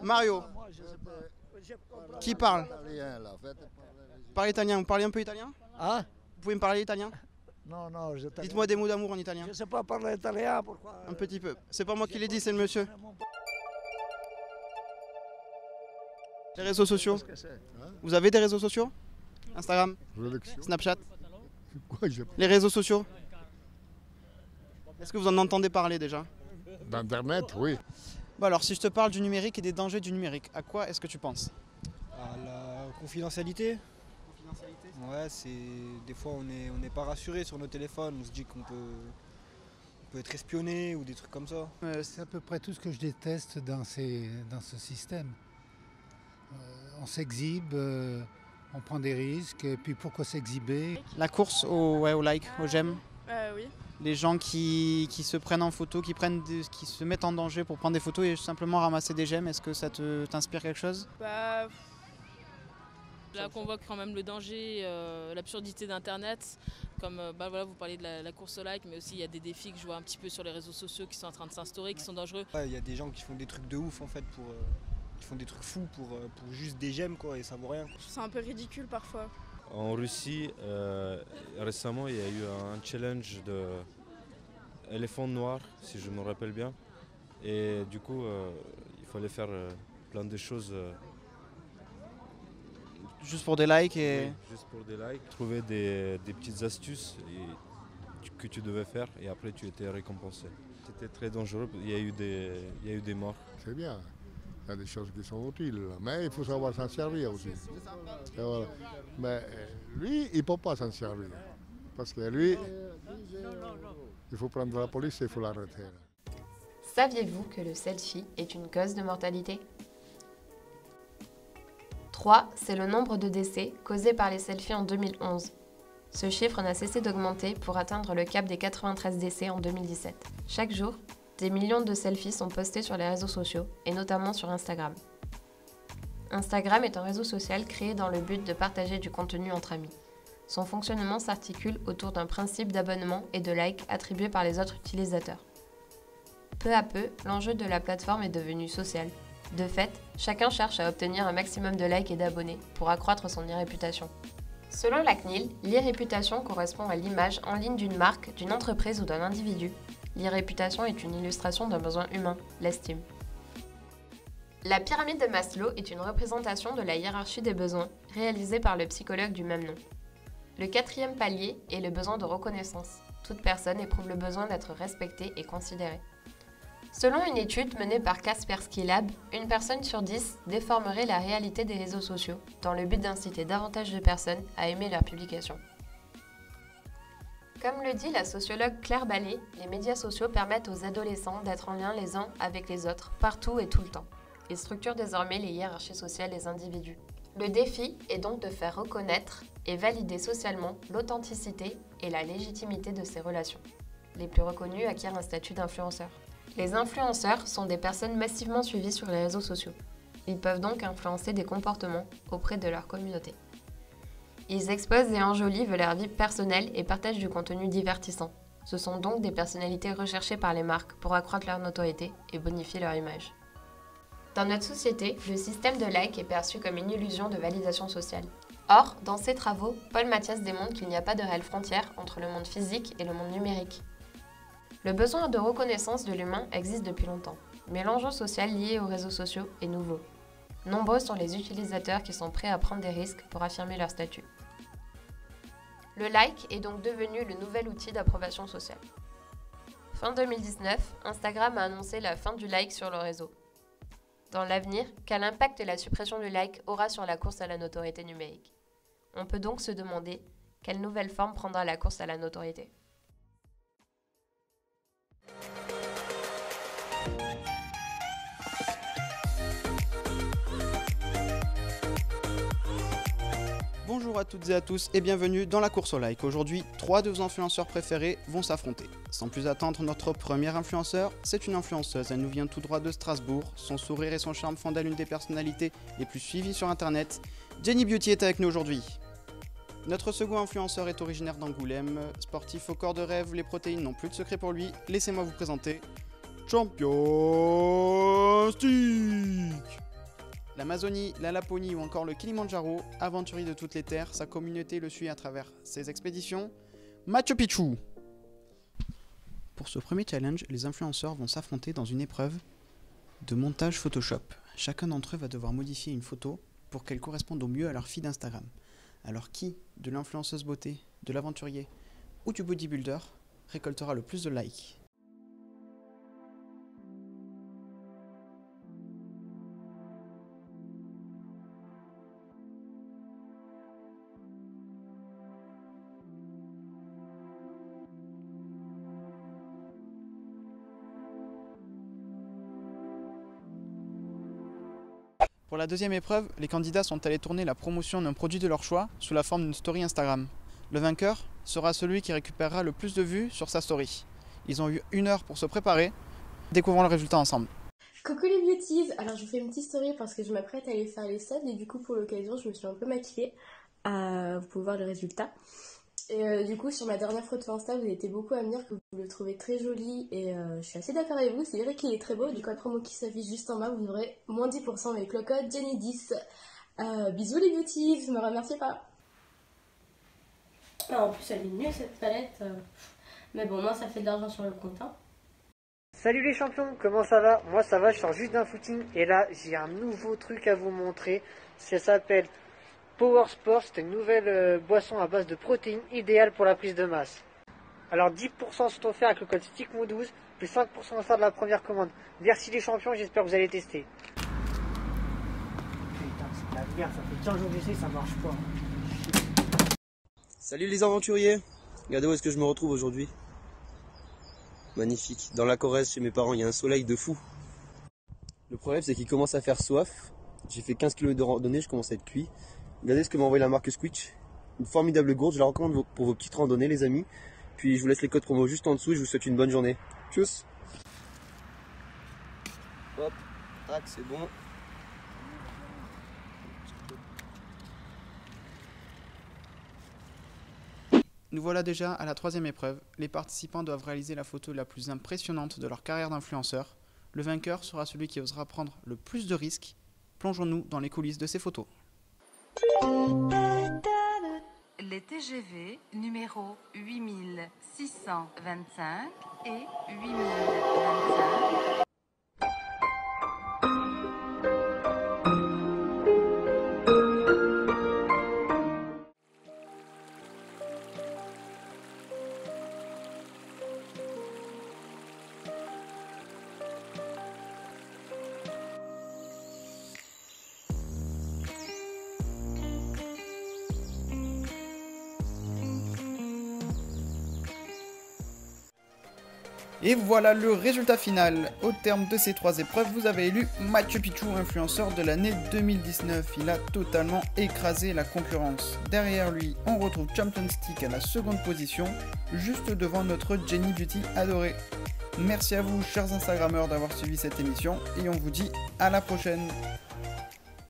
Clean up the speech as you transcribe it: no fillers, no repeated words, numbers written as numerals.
Mario, qui parle? Parle italien, vous parlez un peu italien? Ah? Vous pouvez me parler italien? Non, non, Dites-moi des mots d'amour en italien. Je ne sais pas parler italien, pourquoi? Un petit peu. C'est pas moi qui l'ai dit, c'est le monsieur. Les réseaux sociaux. Vous avez des réseaux sociaux? Instagram, Snapchat, Quoi, les réseaux sociaux. Est-ce que vous en entendez parler déjà? D'Internet, oui. Bon alors, si je te parle du numérique et des dangers du numérique, à quoi est-ce que tu penses? À la confidentialité. Ouais, c'est des fois on n'est pas rassuré sur nos téléphones, on se dit on peut être espionné ou des trucs comme ça. C'est à peu près tout ce que je déteste dans ce système. On s'exhibe, on prend des risques, et puis pourquoi s'exhiber? La course au like, au j'aime. Oui. Les gens qui se prennent en photo, qui se mettent en danger pour prendre des photos et simplement ramasser des j'aime, est-ce que ça t'inspire quelque chose? Bah, Là qu'on voit quand même le danger, l'absurdité d'Internet, comme voilà, vous parlez de la course au like, mais aussi il y a des défis que je vois un petit peu sur les réseaux sociaux qui sont en train de s'instaurer, qui sont dangereux. Il y a des gens qui font des trucs de ouf en fait, qui font des trucs fous pour juste des j'aime quoi, et ça vaut rien. je trouve ça un peu ridicule parfois. En Russie, récemment, il y a eu un challenge de éléphant noir, si je me rappelle bien. Et du coup, il fallait faire plein de choses. Juste pour des likes et... Oui, juste pour des likes. Trouver des petites astuces que tu devais faire et après tu étais récompensé. C'était très dangereux, il y a eu des morts. C'est bien. Il y a des choses qui sont utiles, mais il faut savoir s'en servir aussi. Et voilà. Mais lui, il ne peut pas s'en servir. Parce que lui, il faut prendre la police et il faut l'arrêter. Saviez-vous que le selfie est une cause de mortalité? 3, c'est le nombre de décès causés par les selfies en 2011. Ce chiffre n'a cessé d'augmenter pour atteindre le cap des 93 décès en 2017. Chaque jour, des millions de selfies sont postés sur les réseaux sociaux, et notamment sur Instagram. Instagram est un réseau social créé dans le but de partager du contenu entre amis. Son fonctionnement s'articule autour d'un principe d'abonnement et de like attribué par les autres utilisateurs. Peu à peu, l'enjeu de la plateforme est devenu social. De fait, chacun cherche à obtenir un maximum de likes et d'abonnés pour accroître son e-réputation. Selon la CNIL, l'e-réputation correspond à l'image en ligne d'une marque, d'une entreprise ou d'un individu. L'e-réputation est une illustration d'un besoin humain, l'estime. La pyramide de Maslow est une représentation de la hiérarchie des besoins réalisée par le psychologue du même nom. Le 4e palier est le besoin de reconnaissance. Toute personne éprouve le besoin d'être respectée et considérée. Selon une étude menée par Kaspersky Lab, une personne sur 10 déformerait la réalité des réseaux sociaux dans le but d'inciter davantage de personnes à aimer leurs publications. Comme le dit la sociologue Claire Ballet, les médias sociaux permettent aux adolescents d'être en lien les uns avec les autres, partout et tout le temps. Ils structurent désormais les hiérarchies sociales des individus. Le défi est donc de faire reconnaître et valider socialement l'authenticité et la légitimité de ces relations. Les plus reconnus acquièrent un statut d'influenceur. Les influenceurs sont des personnes massivement suivies sur les réseaux sociaux. Ils peuvent donc influencer des comportements auprès de leur communauté. Ils exposent et enjolivent leur vie personnelle et partagent du contenu divertissant. Ce sont donc des personnalités recherchées par les marques pour accroître leur notoriété et bonifier leur image. Dans notre société, le système de like est perçu comme une illusion de validation sociale. Or, dans ses travaux, Paul Mathias démontre qu'il n'y a pas de réelle frontière entre le monde physique et le monde numérique. Le besoin de reconnaissance de l'humain existe depuis longtemps, mais l'enjeu social lié aux réseaux sociaux est nouveau. Nombreux sont les utilisateurs qui sont prêts à prendre des risques pour affirmer leur statut. Le like est donc devenu le nouvel outil d'approbation sociale. Fin 2019, Instagram a annoncé la fin du like sur le réseau. Dans l'avenir, quel impact la suppression du like aura sur la course à la notoriété numérique? On peut donc se demander quelle nouvelle forme prendra la course à la notoriété. Bonjour à toutes et à tous et bienvenue dans la course au like. Aujourd'hui, 3 de vos influenceurs préférés vont s'affronter. Sans plus attendre, notre premier influenceur, c'est une influenceuse. Elle nous vient tout droit de Strasbourg. Son sourire et son charme font d'elle une des personnalités les plus suivies sur internet. Jenny Beauty est avec nous aujourd'hui. Notre second influenceur est originaire d'Angoulême. Sportif au corps de rêve, les protéines n'ont plus de secret pour lui. Laissez-moi vous présenter Champion Stick. L'Amazonie, la Laponie ou encore le Kilimandjaro, aventurier de toutes les terres, sa communauté le suit à travers ses expéditions. Machu Picchu! Pour ce premier challenge, les influenceurs vont s'affronter dans une épreuve de montage Photoshop. Chacun d'entre eux va devoir modifier une photo pour qu'elle corresponde au mieux à leur feed Instagram. Alors qui, de l'influenceuse beauté, de l'aventurier ou du bodybuilder, récoltera le plus de likes? Pour la deuxième épreuve, les candidats sont allés tourner la promotion d'un produit de leur choix sous la forme d'une story Instagram. Le vainqueur sera celui qui récupérera le plus de vues sur sa story. Ils ont eu 1 heure pour se préparer. Découvrons le résultat ensemble. Coucou les beauties. Alors je vous fais une petite story parce que je m'apprête à aller faire les soldes et du coup pour l'occasion je me suis un peu maquillée. Vous pouvez voir le résultat. Et du coup sur ma dernière photo Insta vous avez été beaucoup à me dire que vous le trouvez très joli et je suis assez d'accord avec vous, c'est vrai qu'il est très beau. Du code promo qui s'affiche juste en bas, vous aurez moins 10% avec le code Jenny10. Bisous les beauties, ne me remerciez pas. Ah, en plus elle est mieux cette palette, mais bon moi ça fait de l'argent sur le compte. Hein. Salut les champions, comment ça va? Moi ça va, je sors juste d'un footing et là j'ai un nouveau truc à vous montrer. Ça s'appelle Power Sport, c'est une nouvelle boisson à base de protéines idéale pour la prise de masse. Alors 10% sont offerts avec le code STICKMO12, plus 5% offert de la première commande. Merci les champions, j'espère que vous allez tester. Putain, c'est de la merde, ça fait 15 jours que j'essaie, ça marche pas. Salut les aventuriers, regardez où est-ce que je me retrouve aujourd'hui. Magnifique, dans la Corrèze chez mes parents, il y a un soleil de fou. Le problème c'est qu'il commence à faire soif. J'ai fait 15 km de randonnée, je commence à être cuit. Regardez ce que m'a envoyé la marque Squitch. Une formidable gourde, je la recommande pour vos petites randonnées les amis. Puis je vous laisse les codes promo juste en dessous et je vous souhaite une bonne journée. Tchuss. Hop, tac, c'est bon. Nous voilà déjà à la troisième épreuve. Les participants doivent réaliser la photo la plus impressionnante de leur carrière d'influenceur. Le vainqueur sera celui qui osera prendre le plus de risques. Plongeons-nous dans les coulisses de ces photos. Les TGV numéro 8625 et 8025. Et voilà le résultat final. Au terme de ces 3 épreuves, vous avez élu Machu Picchu, influenceur de l'année 2019. Il a totalement écrasé la concurrence. Derrière lui, on retrouve Champion Stick à la seconde position, juste devant notre Jenny Beauty adorée. Merci à vous, chers Instagrammeurs, d'avoir suivi cette émission et on vous dit à la prochaine.